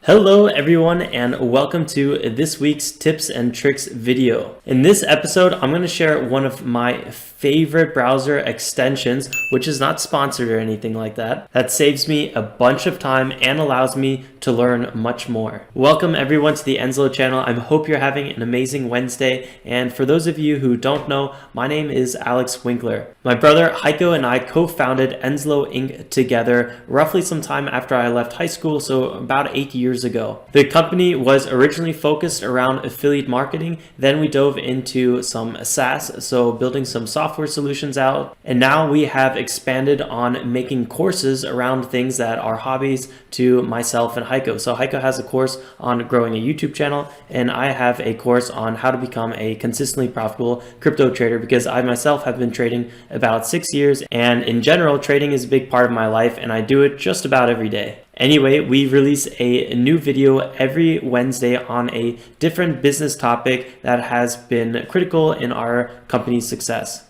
Hello everyone and welcome to this week's tips and tricks video. In this episode, I'm going to share one of my favorite browser extensions, which is not sponsored or anything like that, that saves me a bunch of time and allows me to learn much more. Welcome everyone to the Enzlo channel. I hope you're having an amazing Wednesday. And for those of you who don't know, my name is Alex Winkler. My brother Heiko and I co-founded Enzlo Inc. together roughly sometime after I left high school, so about 8 years ago. The company was originally focused around affiliate marketing. Then we dove into some SaaS, so building some software solutions out. And now we have expanded on making courses around things that are hobbies to myself and Heiko. So Heiko has a course on growing a YouTube channel, and I have a course on how to become a consistently profitable crypto trader, because I myself have been trading about 6 years, and in general, trading is a big part of my life, and I do it just about every day. Anyway, we release a new video every Wednesday on a different business topic that has been critical in our company's success.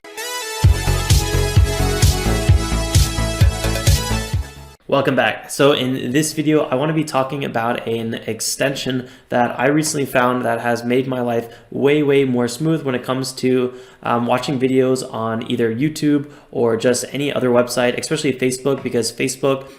Welcome back. So in this video, I want to be talking about an extension that I recently found that has made my life way more smooth when it comes to watching videos on either YouTube or just any other website, especially Facebook, because Facebook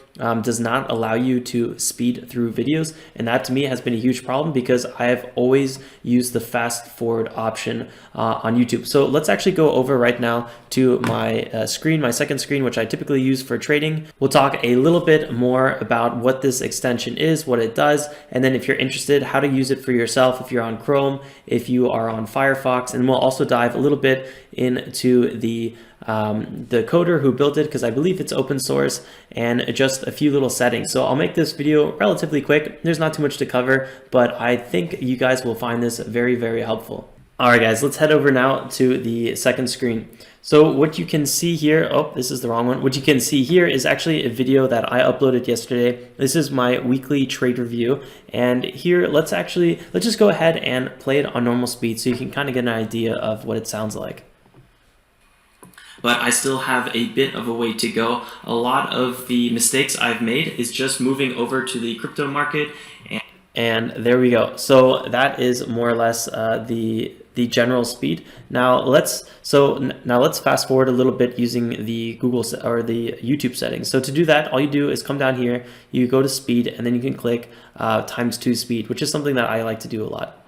does not allow you to speed through videos. And that to me has been a huge problem because I have always used the fast forward option on YouTube. So let's actually go over right now to my screen, my second screen, which I typically use for trading. We'll talk a little bit more about what this extension is, what it does, and then if you're interested, how to use it for yourself if you're on Chrome, if you are on Firefox, and we'll also dive a little bit into the coder who built it, because I believe it's open source, and just a few little settings. So I'll make this video relatively quick. There's not too much to cover, but I think you guys will find this very helpful. All right, guys, let's head over now to the second screen. So what you can see here, oh, this is the wrong one. What you can see here is actually a video that I uploaded yesterday. This is my weekly trade review. And here, let's just go ahead and play it on normal speed so you can kind of get an idea of what it sounds like. But I still have a bit of a way to go. A lot of the mistakes I've made is just moving over to the crypto market. And there we go. So that is more or less the general speed. Now let's fast forward a little bit using the Google or the YouTube settings. So to do that, all you do is come down here, you go to speed, and then you can click ×2 speed, which is something that I like to do a lot.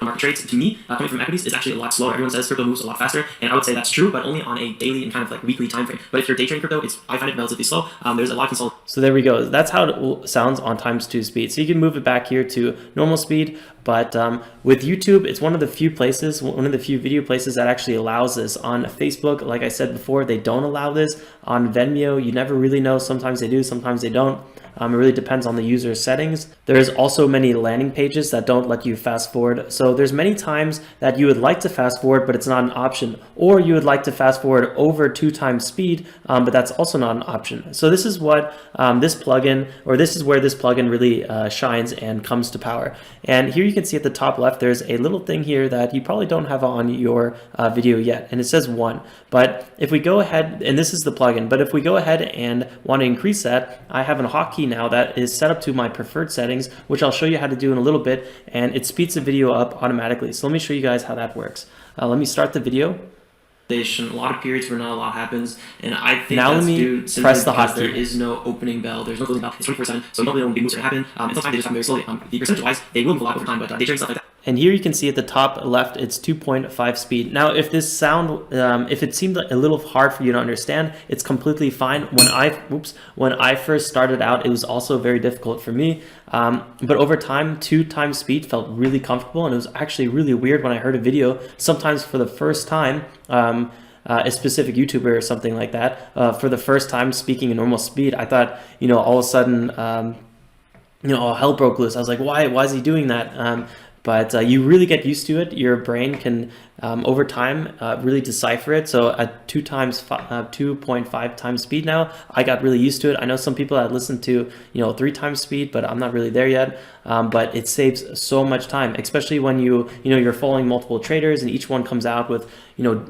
Market trades, to me, coming from equities, is actually a lot slower. Everyone says crypto moves a lot faster, and I would say that's true, but only on a daily and kind of like weekly time frame. But if you're day trading crypto, I find it relatively slow. There's a lot of consult. So there we go. That's how it sounds on ×2 speed. So you can move it back here to normal speed. But with YouTube, it's one of the few video places that actually allows this. On Facebook, like I said before, they don't allow this. On Vimeo, you never really know. Sometimes they do, sometimes they don't. It really depends on the user's settings. There's also many landing pages that don't let you fast forward. So there's many times that you would like to fast forward, but it's not an option. Or you would like to fast forward over 2 times speed, but that's also not an option. So this is what this is where this plugin really shines and comes to power. And here you can see at the top left, there's a little thing here that you probably don't have on your video yet, and it says 1. But if we go ahead, and this is the plugin, but if we go ahead and want to increase that, I have a hotkey now that is set up to my preferred settings, which I'll show you how to do in a little bit, and it speeds the video up automatically. So let me show you guys how that works. Let me start the video. A lot of periods where not a lot happens, and I think now that's due simply press the hotkey. There is no opening bell, there's no closing bell, it's 24/7, so normally when big moves are happen, and sometimes they just happen very slowly. The percentage-wise, they will move a lot over time, but day trading stuff like that. And here you can see at the top left, it's 2.5 speed. Now, if this if it seemed a little hard for you to understand, it's completely fine. When I first started out, it was also very difficult for me. But over time, 2 times speed felt really comfortable, and it was actually really weird when I heard a video, sometimes for the first time, a specific YouTuber or something like that, for the first time speaking in normal speed. I thought, all of a sudden, all hell broke loose. I was like, why is he doing that? But you really get used to it. Your brain can, over time, really decipher it. So at 2.5 times speed now, I got really used to it. I know some people that listen to 3 times speed, but I'm not really there yet. But it saves so much time, especially when you're following multiple traders and each one comes out with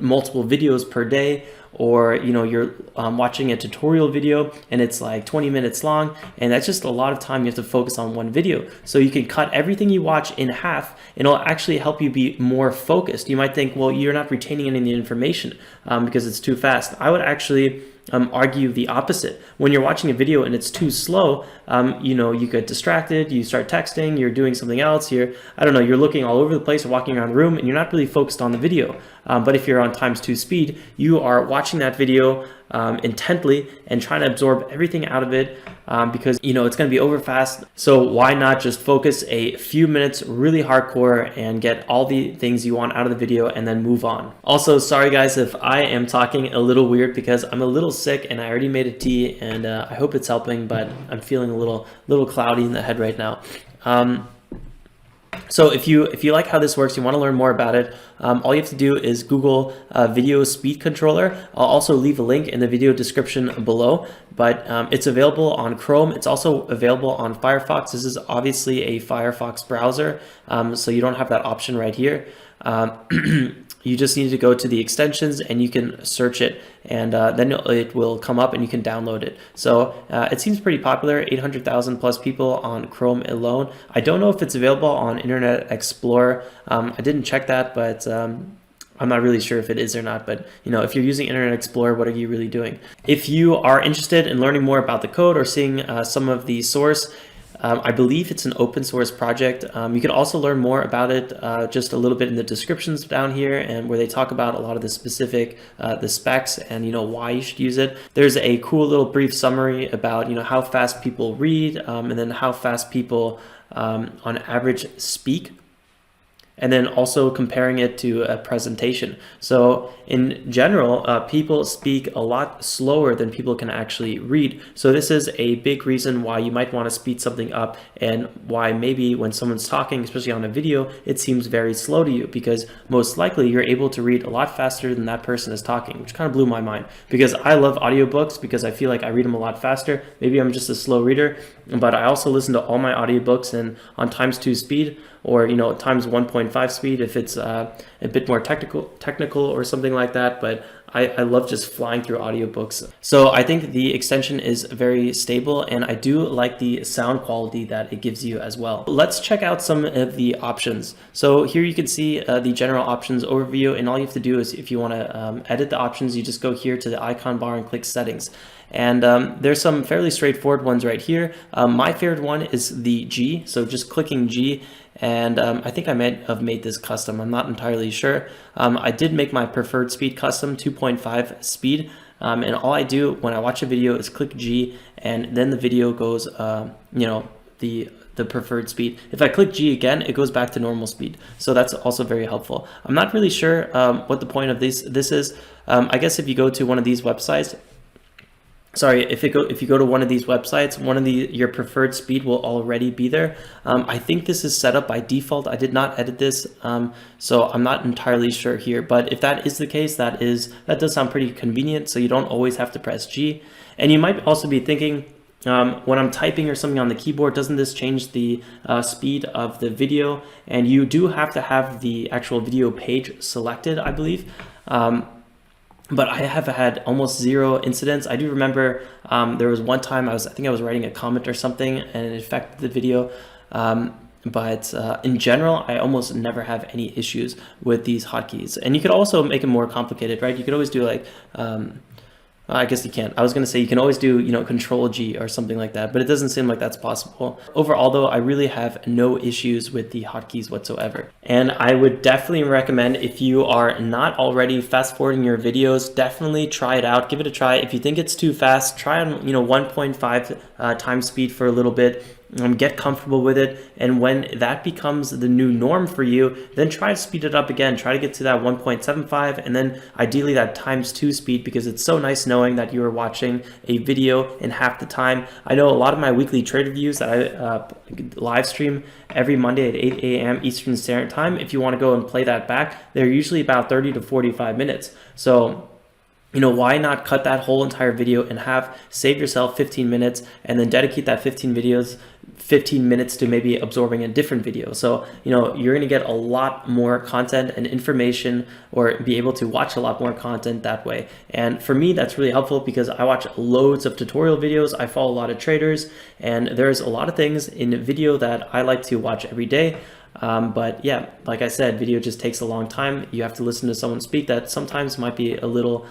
multiple videos per day. or you're watching a tutorial video and it's like 20 minutes long, and that's just a lot of time you have to focus on one video. So you can cut everything you watch in half, and it'll actually help you be more focused. You might think, well, you're not retaining any of the information because it's too fast. I would actually argue the opposite. When you're watching a video and it's too slow, you get distracted, you start texting, you're doing something else, you're looking all over the place or walking around the room, and you're not really focused on the video. But if you're on ×2 speed, you are watching that video intently and trying to absorb everything out of it because it's going to be over fast. So why not just focus a few minutes really hardcore and get all the things you want out of the video and then move on. Also, sorry guys if I am talking a little weird because I'm a little sick and I already made a tea, and I hope it's helping, but I'm feeling a little cloudy in the head right now. So if you like how this works, you want to learn more about it, all you have to do is Google video speed controller. I'll also leave a link in the video description below, but it's available on Chrome. It's also available on Firefox. This is obviously a Firefox browser, so you don't have that option right here. You just need to go to the extensions and you can search it, and then it will come up and you can download it. So it seems pretty popular, 800,000 plus people on Chrome alone. I don't know if it's available on Internet Explorer. I didn't check that, but I'm not really sure if it is or not. But if you're using Internet Explorer, what are you really doing? If you are interested in learning more about the code or seeing some of the source, I believe it's an open source project. You can also learn more about it just a little bit in the descriptions down here, and where they talk about a lot of the specific the specs and why you should use it. There's a cool little brief summary about how fast people read, and then how fast people on average speak, and then also comparing it to a presentation. So in general, people speak a lot slower than people can actually read. So this is a big reason why you might want to speed something up, and why maybe when someone's talking, especially on a video, it seems very slow to you, because most likely you're able to read a lot faster than that person is talking, which kind of blew my mind, because I love audiobooks because I feel like I read them a lot faster. Maybe I'm just a slow reader, but I also listen to all my audiobooks and on ×2 speed, or times 1.5 speed if it's a bit more technical or something like that. But I love just flying through audiobooks. So I think the extension is very stable, and I do like the sound quality that it gives you as well. Let's check out some of the options. So here you can see the general options overview, and all you have to do is, if you want to edit the options, you just go here to the icon bar and click settings. And there's some fairly straightforward ones right here. My favorite one is the G, so just clicking G, and I think I might have made this custom. I'm not entirely sure. I did make my preferred speed custom, 2.5 speed, and all I do when I watch a video is click G, and then the video goes, the preferred speed. If I click G again, it goes back to normal speed. So that's also very helpful. I'm not really sure what the point of this is. I guess if you go to one of these websites, if you go to one of these websites, your preferred speed will already be there. I think this is set up by default. I did not edit this, so I'm not entirely sure here. But if that is the case, that does sound pretty convenient. So you don't always have to press G. And you might also be thinking, when I'm typing or something on the keyboard, doesn't this change the speed of the video? And you do have to have the actual video page selected, I believe. But I have had almost zero incidents. I do remember there was one time I think I was writing a comment or something and it affected the video. But in general, I almost never have any issues with these hotkeys. And you could also make it more complicated, right? You could always do like, I guess you can't. I was going to say you can always do, Control G or something like that, but it doesn't seem like that's possible. Overall, though, I really have no issues with the hotkeys whatsoever. And I would definitely recommend, if you are not already fast forwarding your videos, definitely try it out. Give it a try. If you think it's too fast, try on 1.5 times speed for a little bit. Get comfortable with it, and when that becomes the new norm for you, then try to speed it up again. Try to get to that 1.75, and then ideally that ×2 speed, because it's so nice knowing that you are watching a video in half the time. I know a lot of my weekly trade reviews that I live stream every Monday at 8 a.m. Eastern Standard Time. If you want to go and play that back, they're usually about 30 to 45 minutes. So why not cut that whole entire video in half, save yourself 15 minutes, and then dedicate that 15 15 minutes to maybe absorbing a different video. So, you're going to get a lot more content and information, or be able to watch a lot more content that way. And for me, that's really helpful because I watch loads of tutorial videos. I follow a lot of traders, and there's a lot of things in video that I like to watch every day. But yeah, like I said, video just takes a long time. You have to listen to someone speak that sometimes might be a little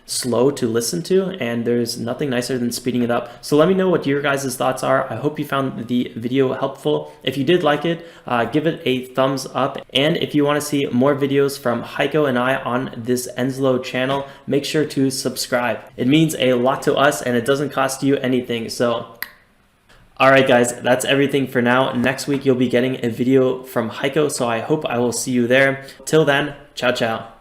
slow to listen to, and there's nothing nicer than speeding it up. So let me know what your guys' thoughts are. I hope you found the video helpful. If you did like it, give it a thumbs up. And if you want to see more videos from Heiko and I on this Enzlo channel, make sure to subscribe. It means a lot to us and it doesn't cost you anything. So all right, guys, that's everything for now. Next week, you'll be getting a video from Heiko, so I hope I will see you there. Till then, ciao, ciao.